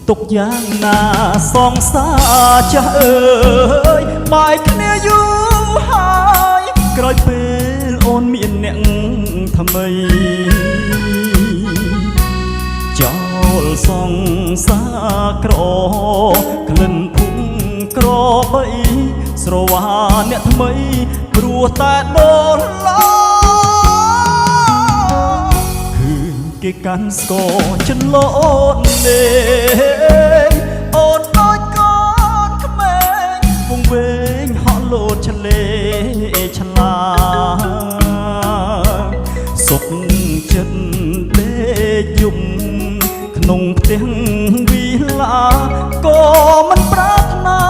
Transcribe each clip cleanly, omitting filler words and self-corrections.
ទុកយ៉ាងណាសងសាចាស់អើយបាយគ្នាយូរហើយក្រោយពេលអូនមានអ្នកថ្មីចោលសងសាក្រក្លិនភុំក្របីស្រវាអ្នកថ្មីព្រោះតែដូនឡគេកាន់ស្គរចន្លូនលេងអូនដូចកូនក្មេងវងវែងហក់លោតឆ្លេឆ្លាសុខចិត្តលេខយំក្នុងផ្ទះវិឡាក៏មិនប្រាថ្នា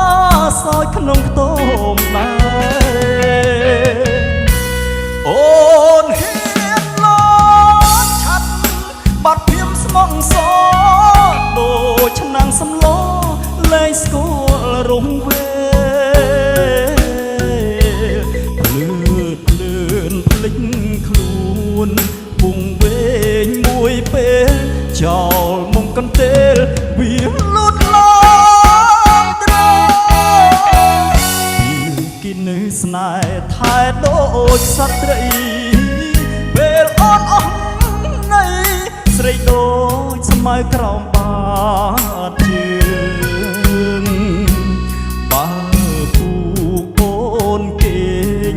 សោយក្នុងខ្ទមដែរអូនបាត់ភៀមស្មងសដូចឆ្នាំងសំឡលែងស្គាល់រងវេភ្លឺភ្លឿនភ្លេចខ្លួនវងវែងមួយពេលចោលមុំកន្ទេលវាលូតឡានត្រង់គិននៅស្នេហ៍ថែដូចសត្វត្រីពេលអូនអស់ស្រីដូចស្មៅក្រោមបាតជើងបើពូកូនគេង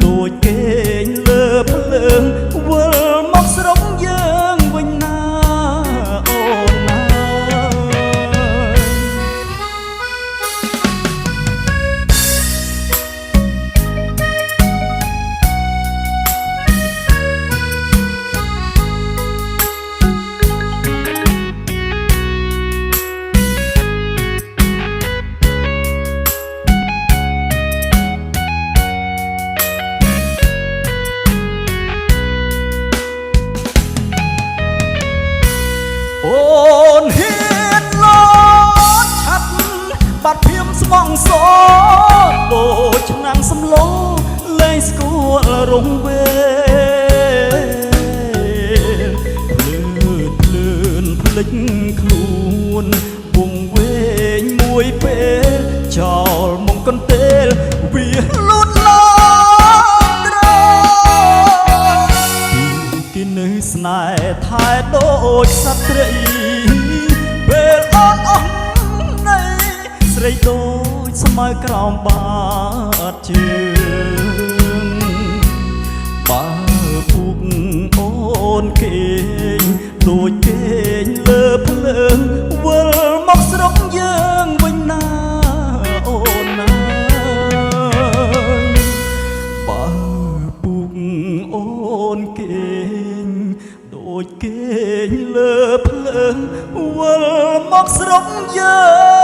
ដូចគេងលើភ្លើងវិលមកស្រុកយើងវិញណាអូនណាអូនហ៊ានលោតឆាប់បាត់ភៀមស្មងសដូចឆ្នាំងសំឡូលែងស្គាល់រងវេភ្លឺភ្លឿនភ្លេចខ្លួនវងវែងមួយពេលចោលមុំកន្ទេលវាលូតឡានត្រង់គេនៅស្នេហ៍ថែដូចសត្វត្រីពេលអូនអស់នៃស្រីដូចស្មៅក្រោមបាតជើងបើពុកអូនគេងដូចគេងលើភ្លើងវិលមកស្រុកយើងវិញណាអូនណាបើពុកអូនគេងដូចគេងលើភ្លើងវិលមកស្រុកយើង